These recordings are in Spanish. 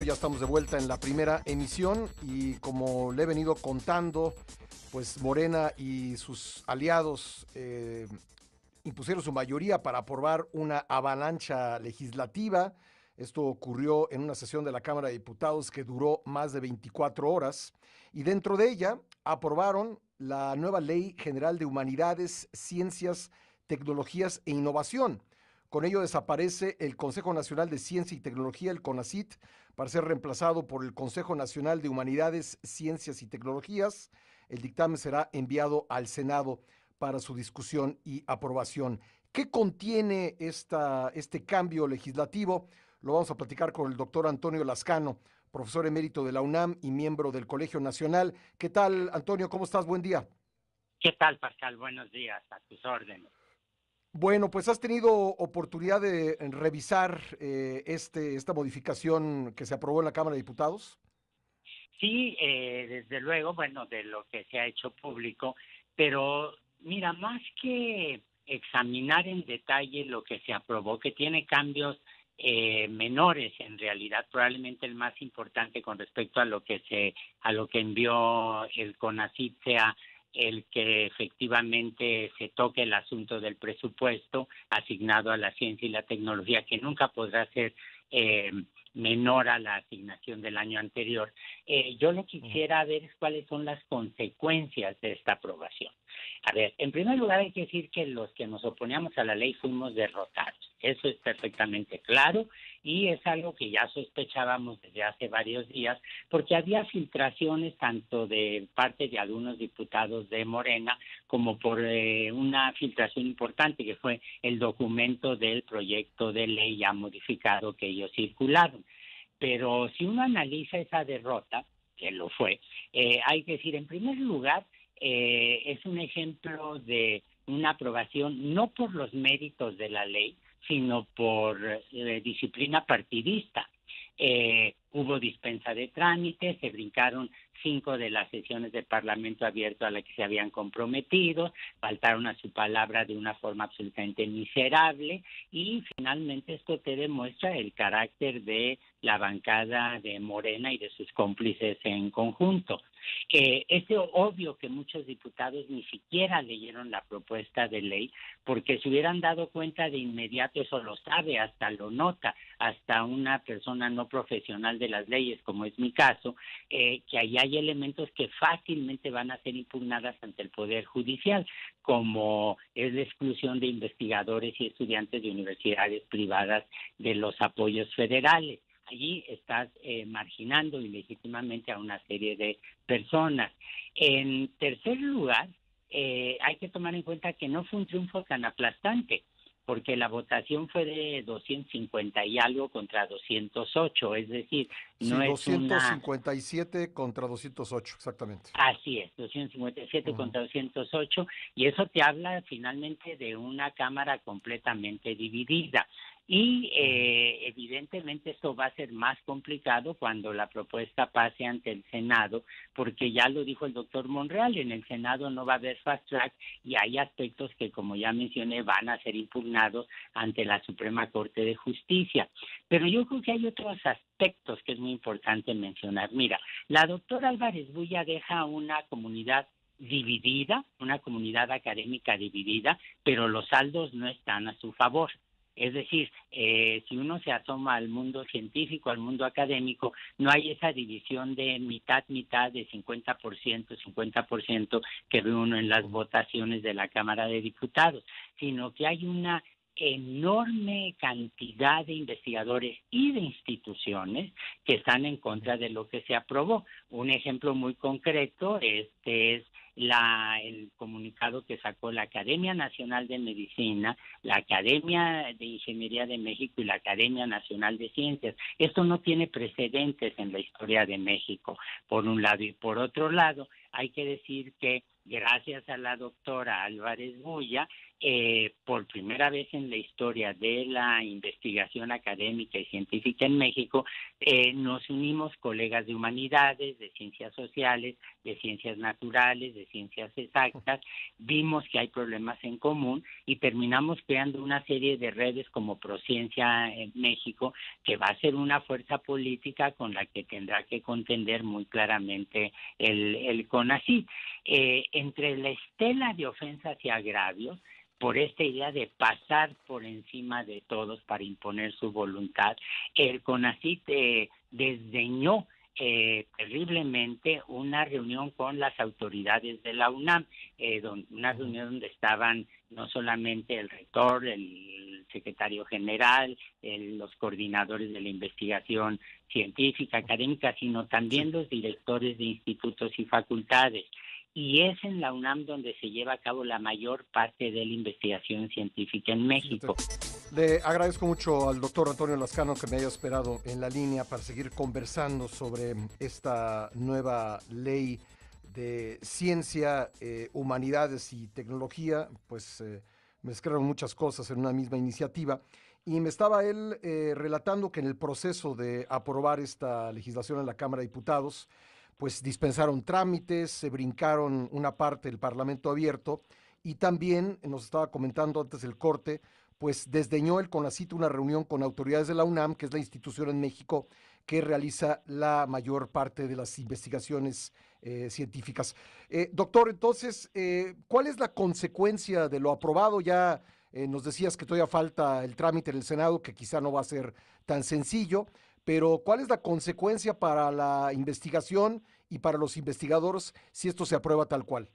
ya estamos de vuelta en la primera emisión y como le he venido contando, pues Morena y sus aliados impusieron su mayoría para aprobar una avalancha legislativa. Esto ocurrió en una sesión de la Cámara de Diputados que duró más de 24 horas y dentro de ella aprobaron la nueva Ley General de Humanidades, Ciencias, Tecnologías e Innovación. Con ello desaparece el Consejo Nacional de Ciencia y Tecnología, el CONACYT, para ser reemplazado por el Consejo Nacional de Humanidades, Ciencias y Tecnologías. El dictamen será enviado al Senado para su discusión y aprobación. ¿Qué contiene este cambio legislativo? Lo vamos a platicar con el doctor Antonio Lascano, profesor emérito de la UNAM y miembro del Colegio Nacional. ¿Qué tal, Antonio? ¿Cómo estás? Buen día. ¿Qué tal, Pascal? Buenos días, a tus órdenes. Bueno, pues has tenido oportunidad de revisar esta modificación que se aprobó en la Cámara de Diputados. Sí, desde luego, bueno, de lo que se ha hecho público, pero mira, más que examinar en detalle lo que se aprobó, que tiene cambios menores en realidad, probablemente el más importante con respecto a lo que envió el CONACYT sea el que efectivamente se toque el asunto del presupuesto asignado a la ciencia y la tecnología, que nunca podrá ser menor a la asignación del año anterior. Yo lo que quisiera ver es cuáles son las consecuencias de esta aprobación. A ver, en primer lugar hay que decir que los que nos oponíamos a la ley fuimos derrotados. Eso es perfectamente claro y es algo que ya sospechábamos desde hace varios días porque había filtraciones tanto de parte de algunos diputados de Morena como por una filtración importante que fue el documento del proyecto de ley ya modificado que ellos circularon. Pero si uno analiza esa derrota, que lo fue, hay que decir, en primer lugar, es un ejemplo de una aprobación no por los méritos de la ley, sino por disciplina partidista. Hubo dispensa de trámites, se brincaron 5 de las sesiones del Parlamento abierto a las que se habían comprometido, faltaron a su palabra de una forma absolutamente miserable y finalmente esto te demuestra el carácter de la bancada de Morena y de sus cómplices en conjunto. Es obvio que muchos diputados ni siquiera leyeron la propuesta de ley porque se hubieran dado cuenta de inmediato, eso lo sabe, hasta lo nota, hasta una persona no profesional de las leyes, como es mi caso, que ahí hay elementos que fácilmente van a ser impugnadas ante el Poder Judicial, como es la exclusión de investigadores y estudiantes de universidades privadas de los apoyos federales. Allí estás marginando ilegítimamente a una serie de personas. En tercer lugar, hay que tomar en cuenta que no fue un triunfo tan aplastante, porque la votación fue de 250 y algo contra 208, es decir, Sí, no es una... 257 contra 208, exactamente. Así es, 257 contra 208, y eso te habla finalmente de una Cámara completamente dividida. Y evidentemente esto va a ser más complicado cuando la propuesta pase ante el Senado, porque ya lo dijo el doctor Monreal, en el Senado no va a haber fast track y hay aspectos que, como ya mencioné, van a ser impugnados ante la Suprema Corte de Justicia. Pero yo creo que hay otros aspectos que es muy importante mencionar. Mira, la doctora Álvarez Bulla deja una comunidad dividida, una comunidad académica dividida, pero los saldos no están a su favor. Es decir, si uno se asoma al mundo científico, al mundo académico, no hay esa división de mitad-mitad, de 50%, 50% que ve uno en las votaciones de la Cámara de Diputados, sino que hay una enorme cantidad de investigadores y de instituciones que están en contra de lo que se aprobó. Un ejemplo muy concreto es el comunicado que sacó la Academia Nacional de Medicina, la Academia de Ingeniería de México y la Academia Nacional de Ciencias. Esto no tiene precedentes en la historia de México, por un lado. Y por otro lado, hay que decir que gracias a la doctora Álvarez Bulla, por primera vez en la historia de la investigación académica y científica en México, nos unimos colegas de humanidades, de ciencias sociales, de ciencias naturales, de ciencias exactas, vimos que hay problemas en común y terminamos creando una serie de redes como Prociencia en México, que va a ser una fuerza política con la que tendrá que contender muy claramente el CONACYT. Entre la estela de ofensas y agravios, por esta idea de pasar por encima de todos para imponer su voluntad, el CONACYT desdeñó terriblemente una reunión con las autoridades de la UNAM, una reunión donde estaban no solamente el rector, el secretario general, los coordinadores de la investigación científica, académica, sino también los directores de institutos y facultades. Y es en la UNAM donde se lleva a cabo la mayor parte de la investigación científica en Fíjate. México. Le agradezco mucho al doctor Antonio Lascano que me haya esperado en la línea para seguir conversando sobre esta nueva ley de ciencia, humanidades y tecnología. Pues mezclaron muchas cosas en una misma iniciativa. Y me estaba él relatando que en el proceso de aprobar esta legislación en la Cámara de Diputados, pues dispensaron trámites, se brincaron una parte del Parlamento abierto y también nos estaba comentando antes del corte, pues desdeñó el CONACYT una reunión con autoridades de la UNAM, que es la institución en México que realiza la mayor parte de las investigaciones científicas. Doctor, entonces, ¿cuál es la consecuencia de lo aprobado? Ya nos decías que todavía falta el trámite en el Senado, que quizá no va a ser tan sencillo, pero ¿cuál es la consecuencia para la investigación y para los investigadores si esto se aprueba tal cual?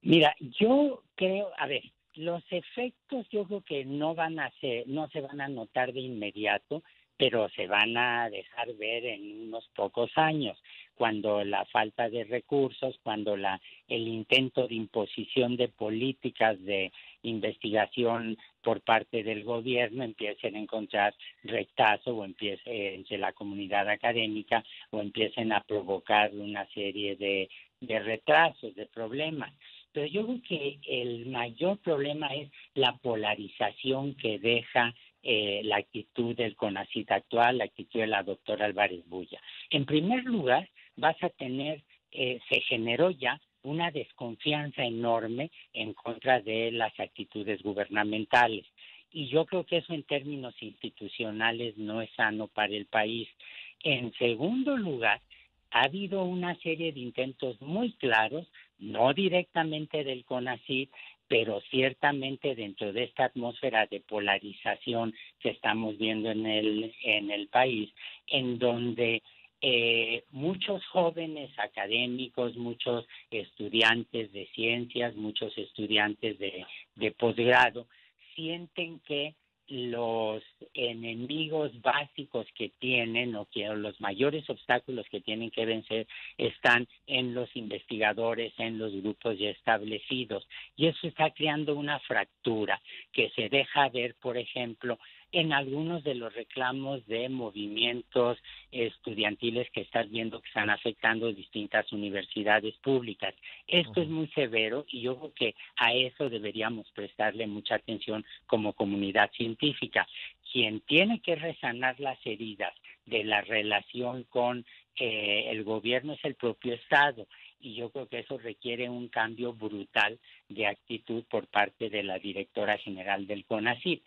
Mira, yo creo, a ver, los efectos yo creo que no se van a notar de inmediato, pero se van a dejar ver en unos pocos años, cuando la falta de recursos, cuando el intento de imposición de políticas de investigación por parte del gobierno empiecen a encontrar rechazo o empiece entre la comunidad académica o empiecen a provocar una serie de retrasos, de problemas. Pero yo creo que el mayor problema es la polarización que deja la actitud del CONACYT actual, la actitud de la doctora Álvarez Bulla. En primer lugar, se generó ya una desconfianza enorme en contra de las actitudes gubernamentales. Y yo creo que eso en términos institucionales no es sano para el país. En segundo lugar, ha habido una serie de intentos muy claros, no directamente del CONACYT, pero ciertamente dentro de esta atmósfera de polarización que estamos viendo en el país, en donde muchos jóvenes académicos, muchos estudiantes de ciencias, muchos estudiantes de posgrado, sienten que los enemigos básicos que tienen o los mayores obstáculos que tienen que vencer están en los investigadores, en los grupos ya establecidos. Y eso está creando una fractura que se deja ver, por ejemplo, en algunos de los reclamos de movimientos estudiantiles que estás viendo que están afectando distintas universidades públicas. Esto es muy severo y yo creo que a eso deberíamos prestarle mucha atención como comunidad científica. Quien tiene que resanar las heridas de la relación con el gobierno es el propio Estado, y yo creo que eso requiere un cambio brutal de actitud por parte de la directora general del CONACYT.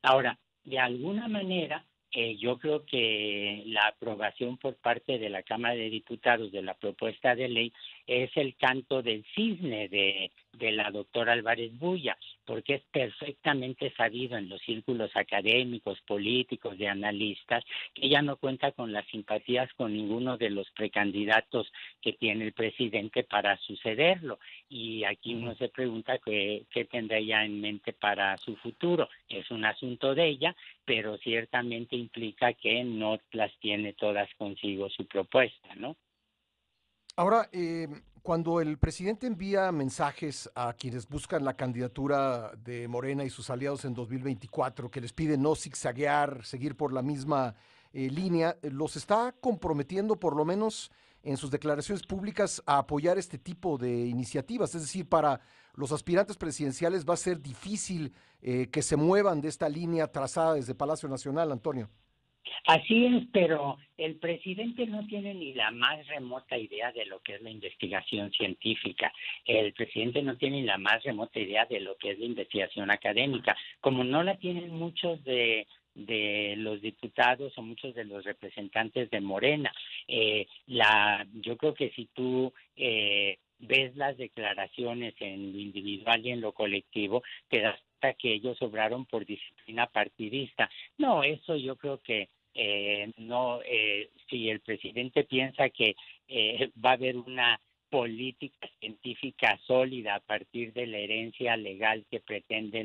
Ahora, de alguna manera, yo creo que la aprobación por parte de la Cámara de Diputados de la propuesta de ley es el canto del cisne de la doctora Álvarez Bulla, porque es perfectamente sabido en los círculos académicos, políticos, de analistas, que ella no cuenta con las simpatías con ninguno de los precandidatos que tiene el presidente para sucederlo. Y aquí uno se pregunta qué tendrá ella en mente para su futuro. Es un asunto de ella, pero ciertamente implica que no las tiene todas consigo su propuesta, ¿no? Ahora, cuando el presidente envía mensajes a quienes buscan la candidatura de Morena y sus aliados en 2024, que les pide no zigzaguear, seguir por la misma línea, los está comprometiendo por lo menos en sus declaraciones públicas a apoyar este tipo de iniciativas, es decir, para los aspirantes presidenciales va a ser difícil que se muevan de esta línea trazada desde Palacio Nacional, Antonio. Así es, pero el presidente no tiene ni la más remota idea de lo que es la investigación científica. El presidente no tiene ni la más remota idea de lo que es la investigación académica. Como no la tienen muchos de los diputados o muchos de los representantes de Morena. Yo creo que si tú ves las declaraciones en lo individual y en lo colectivo, te das cuenta que ellos obraron por disciplina partidista. No, eso yo creo que si el presidente piensa que va a haber una política científica sólida a partir de la herencia legal que pretende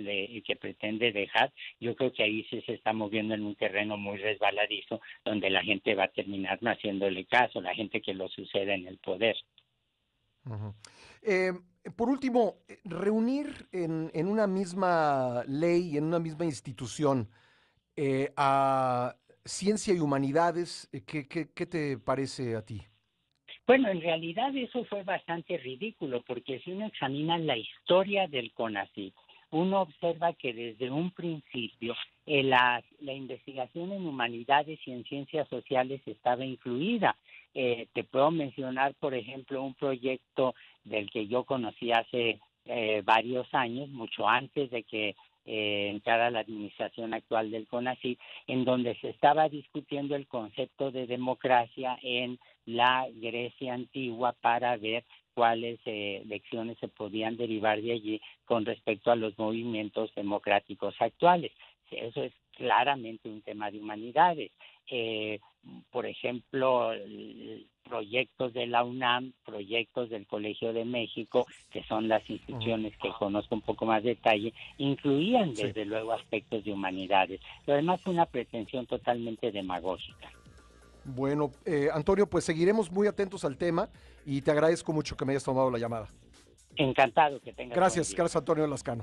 dejar, yo creo que ahí sí se está moviendo en un terreno muy resbaladizo, donde la gente va a terminar no haciéndole caso, la gente que lo suceda en el poder. Uh-huh. Por último, reunir en una misma ley, en una misma institución, a ciencia y humanidades, ¿qué te parece a ti? Bueno, en realidad eso fue bastante ridículo, porque si uno examina la historia del CONACYT, uno observa que desde un principio la investigación en humanidades y en ciencias sociales estaba incluida. Te puedo mencionar, por ejemplo, un proyecto del que yo conocí hace varios años, mucho antes de que entrara la administración actual del CONACYT, en donde se estaba discutiendo el concepto de democracia en la Grecia antigua para ver cuáles lecciones se podían derivar de allí con respecto a los movimientos democráticos actuales. Eso es claramente un tema de humanidades. Por ejemplo, proyectos de la UNAM, proyectos del Colegio de México, que son las instituciones que conozco un poco más de detalle, incluían desde luego aspectos de humanidades. Lo demás fue una pretensión totalmente demagógica. Bueno, Antonio, pues seguiremos muy atentos al tema y te agradezco mucho que me hayas tomado la llamada. Encantado, que tengas buen día. Gracias, Antonio Lascano.